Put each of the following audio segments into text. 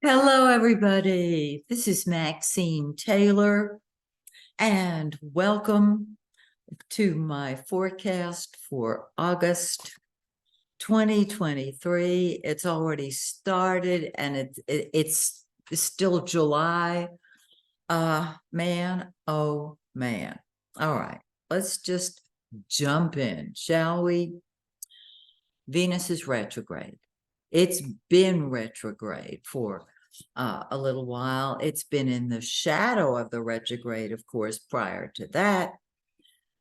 Hello, everybody. This is Maxine Taylor, and welcome to my forecast for August 2023. It's already started, and it's still July. Man, oh man. All right, let's just jump in, shall we? Venus is retrograde. It's been retrograde for a little while. It's been in the shadow of the retrograde, of course, prior to that.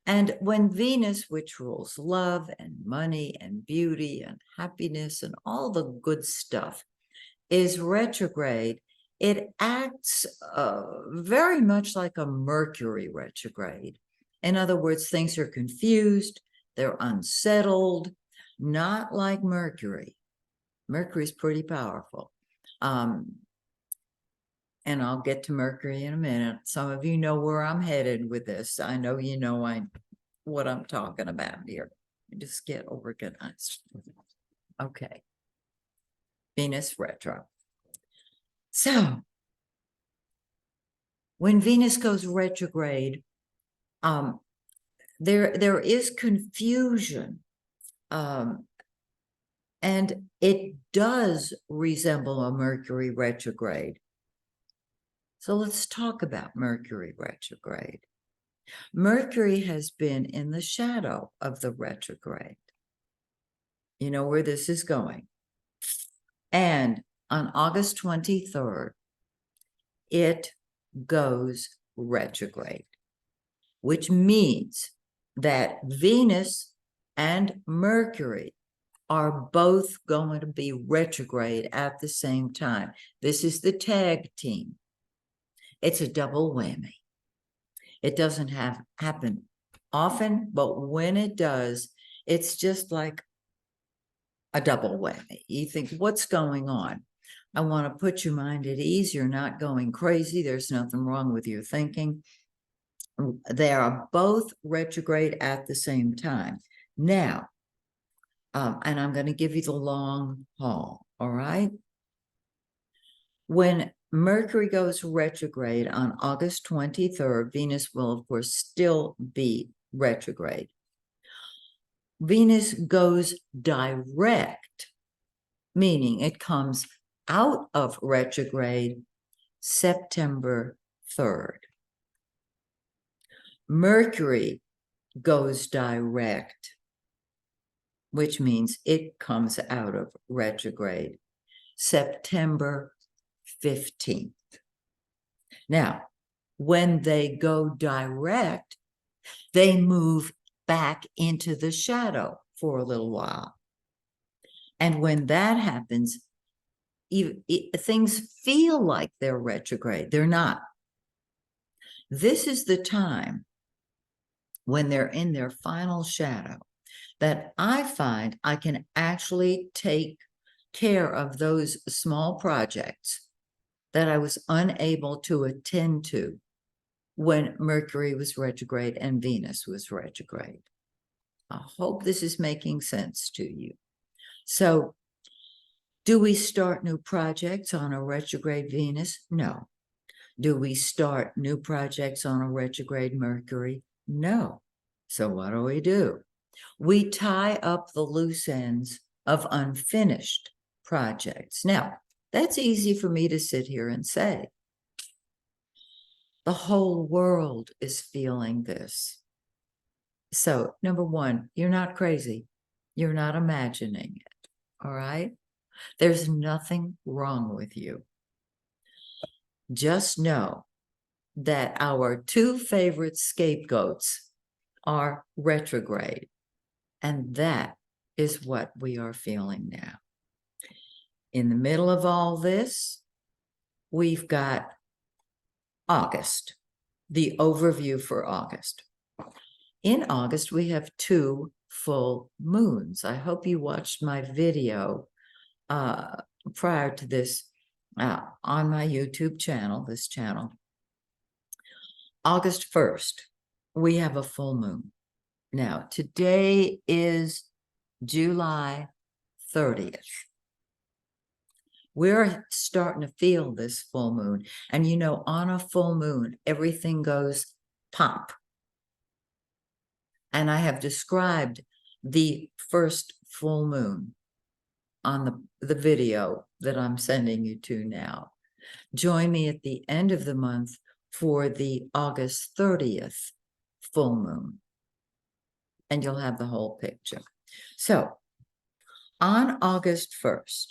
And when Venus, which rules love and money and beauty and happiness and all the good stuff, is retrograde, it acts very much like a Mercury retrograde. In other words, things are confused, they're unsettled, not like Mercury. Mercury's pretty powerful. And I'll get to Mercury in a minute. Some of you know where I'm headed with this. I know you know what I'm talking about here. Just get organized. Okay. Venus retro. So when Venus goes retrograde, there is confusion. And it does resemble a Mercury retrograde. So let's talk about Mercury retrograde. Mercury has been in the shadow of the retrograde. You know where this is going. And on August 23rd, it goes retrograde, which means that Venus and Mercury are both going to be retrograde at the same time. This is the tag team. It's a double whammy. It doesn't happen often, but when it does, it's just like a double whammy. You think, what's going on? I want to put your mind at ease. You're not going crazy. There's nothing wrong with your thinking. They are both retrograde at the same time. Now, and I'm going to give you the long haul, all right? When Mercury goes retrograde on August 23rd, Venus will, of course, still be retrograde. Venus goes direct, meaning it comes out of retrograde September 3rd. Mercury goes direct, which means it comes out of retrograde September 15th. Now, when they go direct, they move back into the shadow for a little while. And when that happens, things feel like they're retrograde. They're not. This is the time when they're in their final shadow that I find I can actually take care of those small projects that I was unable to attend to when Mercury was retrograde and Venus was retrograde. I hope this is making sense to you. So, do we start new projects on a retrograde Venus? No. Do we start new projects on a retrograde Mercury? No. So what do? We tie up the loose ends of unfinished projects. Now, that's easy for me to sit here and say. The whole world is feeling this. So, number one, you're not crazy. You're not imagining it, all right? There's nothing wrong with you. Just know that our two favorite scapegoats are retrograde, and that is what we are feeling now. In the middle of all this, we've got August, the overview for August. In August, we have 2 full moons. I hope you watched my video prior to this on my YouTube channel, this channel. August 1st, we have a full moon. Now, today is July 30th. We're starting to feel this full moon. And you know, on a full moon, everything goes pop. And I have described the first full moon on the video that I'm sending you to now. Join me at the end of the month for the August 30th full moon, and you'll have the whole picture. So on August 1st,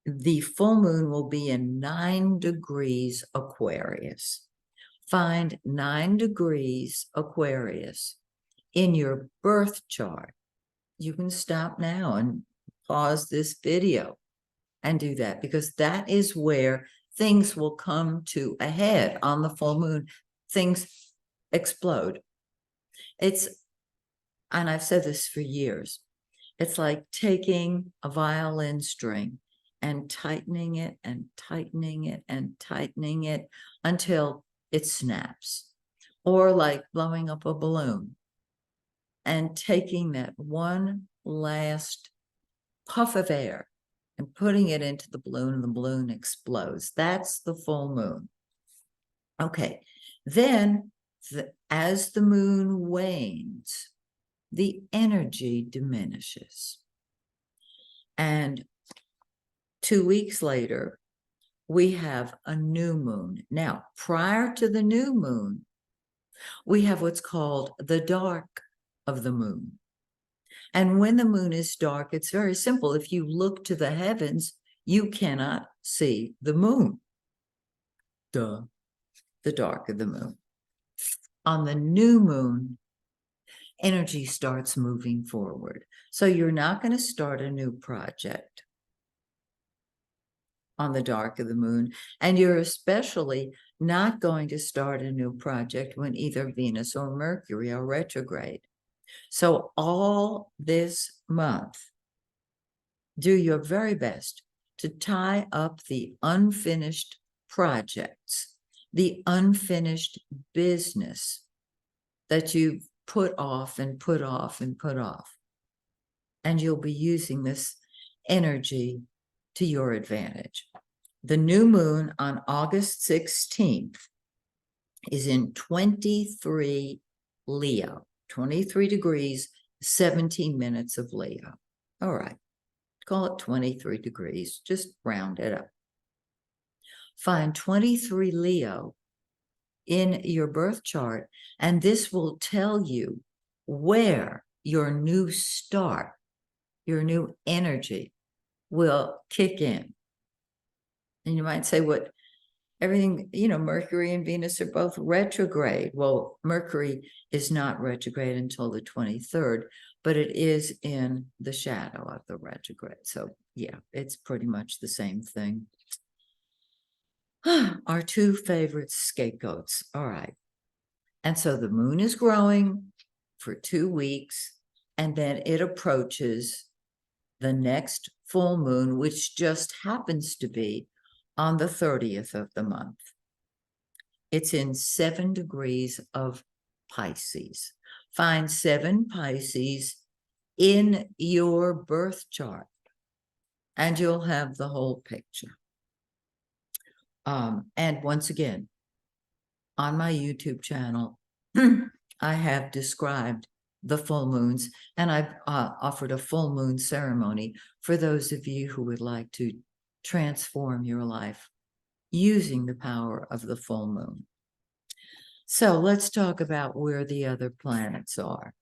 the full moon will be in 9 degrees Aquarius. Find 9 degrees Aquarius in your birth chart. You can stop now and pause this video and do that, because that is where things will come to a head on the full moon. Things explode. And I've said this for years, it's like taking a violin string and tightening it and tightening it and tightening it until it snaps, or like blowing up a balloon and taking that one last puff of air and putting it into the balloon, and the balloon explodes. That's the full moon. Okay, then as the moon wanes, the energy diminishes. And 2 weeks later, we have a new moon. Now, prior to the new moon, we have what's called the dark of the moon. And when the moon is dark, it's very simple. If you look to the heavens, you cannot see the moon. Duh, the dark of the moon. On the new moon, energy starts moving forward. So you're not going to start a new project on the dark of the moon, and you're especially not going to start a new project when either Venus or Mercury are retrograde. So all this month, do your very best to tie up the unfinished projects, the unfinished business that you've put off and put off and put off. And you'll be using this energy to your advantage. The new moon on August 16th is in 23 Leo, 23 degrees, 17 minutes of Leo. All right, call it 23 degrees, just round it up. Find 23 Leo in your birth chart, and this will tell you where your new start, your new energy will kick in. And you might say, what, everything, you know, Mercury and Venus are both retrograde. Well, Mercury is not retrograde until the 23rd, but it is in the shadow of the retrograde. So yeah, it's pretty much the same thing. Our two favorite scapegoats. All right. And so the moon is growing for 2 weeks, and then it approaches the next full moon, which just happens to be on the 30th of the month. It's in 7 degrees of Pisces. Find 7 Pisces in your birth chart, and you'll have the whole picture. And once again, on my YouTube channel, I have described the full moons, and I've offered a full moon ceremony for those of you who would like to transform your life using the power of the full moon. So let's talk about where the other planets are.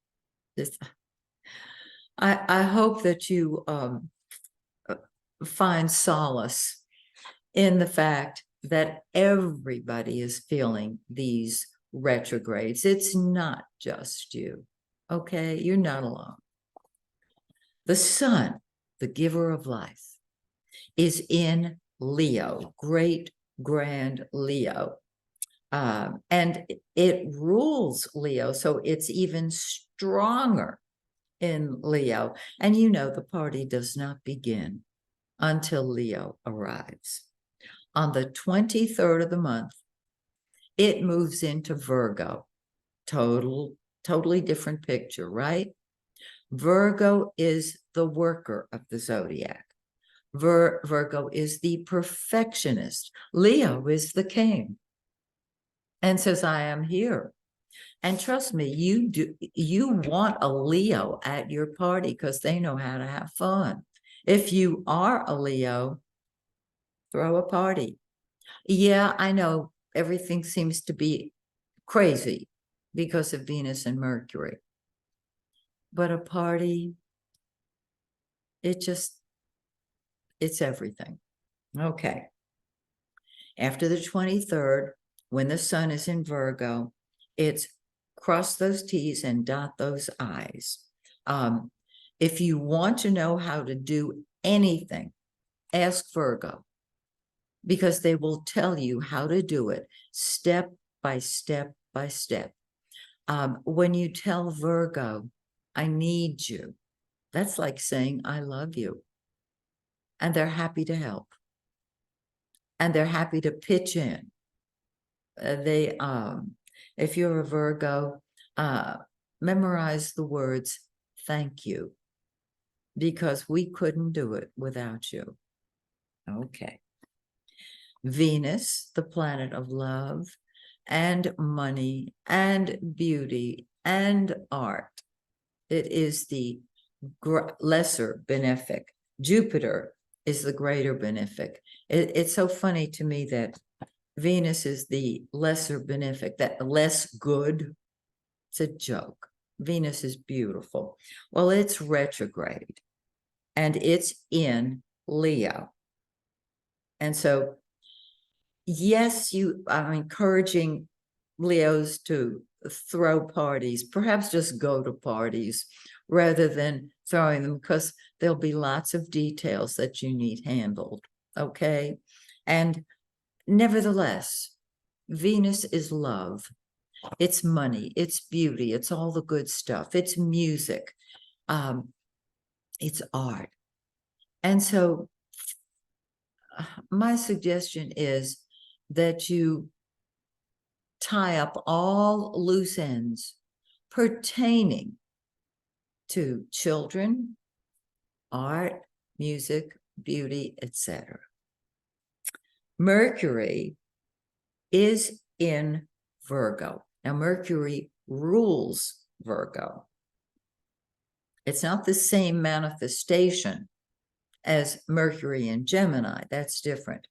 I hope that you find solace in the fact that everybody is feeling these retrogrades. It's not just you, okay? You're not alone. The sun, the giver of life, is in Leo, great grand Leo. And it rules Leo, so it's even stronger in Leo. And you know, the party does not begin until Leo arrives. On the 23rd of the month, it moves into Virgo. Totally different picture, right? Virgo is the worker of the zodiac. Virgo is the perfectionist. Leo is the king and says, I am here. And trust me, you want a Leo at your party because they know how to have fun. If you are a Leo, throw a party. Yeah, I know everything seems to be crazy because of Venus and Mercury. But a party, it's everything. Okay. After the 23rd, when the sun is in Virgo, it's cross those T's and dot those I's. If you want to know how to do anything, ask Virgo, because they will tell you how to do it step by step by step. When you tell Virgo, I need you, that's like saying, I love you. And they're happy to help. And they're happy to pitch in. If you're a Virgo, memorize the words, thank you, because we couldn't do it without you. Okay. Venus, the planet of love and money and beauty and art. It is the lesser benefic. Jupiter is the greater benefic. It's so funny to me that Venus is the lesser benefic, that less good. It's a joke. Venus is beautiful. Well, it's retrograde and it's in Leo. And so, yes, I'm encouraging Leos to throw parties, perhaps just go to parties rather than throwing them, because there'll be lots of details that you need handled. Okay. And nevertheless, Venus is love. It's money, it's beauty, it's all the good stuff, it's music, it's art. And so my suggestion is that you tie up all loose ends pertaining to children, art, music, beauty, etc. Mercury is in Virgo. Now, Mercury rules Virgo. It's not the same manifestation as Mercury in Gemini. That's different.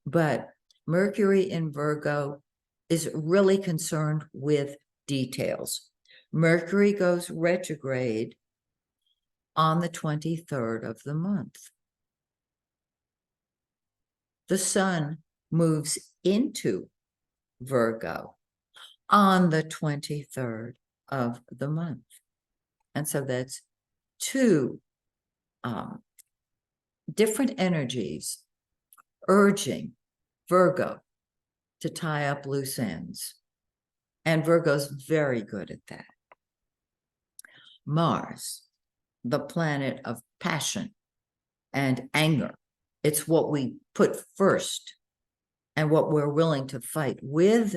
But Mercury in Virgo is really concerned with details. Mercury goes retrograde on the 23rd of the month. The sun moves into Virgo on the 23rd of the month. And so that's two different energies urging Virgo to tie up loose ends. And Virgo's very good at that. Mars, the planet of passion and anger. It's what we put first and what we're willing to fight with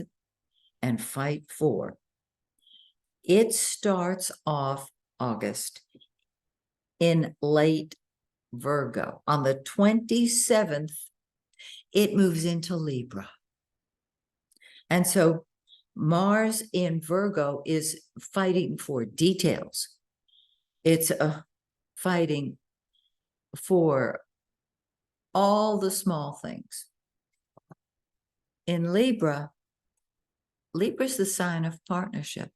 and fight for. It starts off August in late Virgo. On the 27th, it moves into Libra. And so Mars in Virgo is fighting for details. It's fighting for all the small things. In Libra, Libra's the sign of partnership.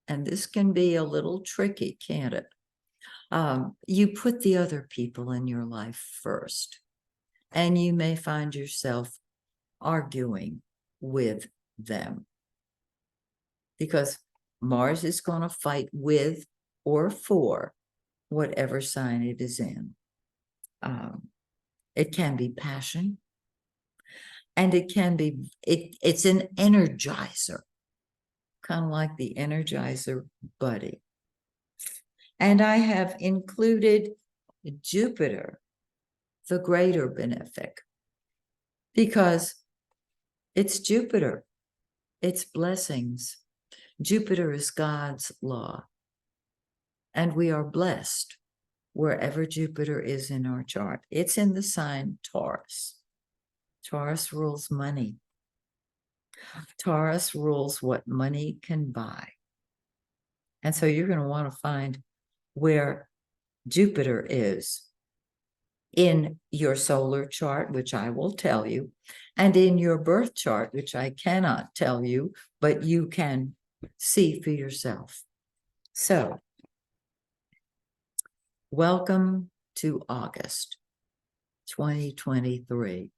And this can be a little tricky, can't it? You put the other people in your life first, and you may find yourself arguing with them because Mars is going to fight with or for whatever sign it is in. It can be passion, and it can be, it's an energizer, kind of like the Energizer Buddy. And I have included Jupiter, the greater benefic, because it's Jupiter, it's blessings. Jupiter is God's law, and we are blessed wherever Jupiter is in our chart. It's in the sign Taurus. Taurus rules money. Taurus rules what money can buy. And so you're going to want to find where Jupiter is in your solar chart, which I will tell you, and in your birth chart, which I cannot tell you, but you can see for yourself. So, welcome to August 2023,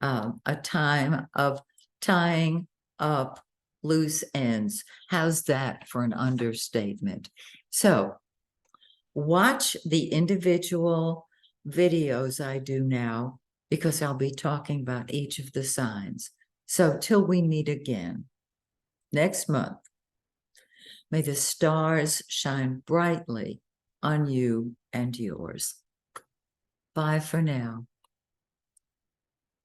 a time of tying up loose ends. How's that for an understatement? So, watch the individual videos I do now, because I'll be talking about each of the signs. So till we meet again next month, may the stars shine brightly on you and yours. Bye for now.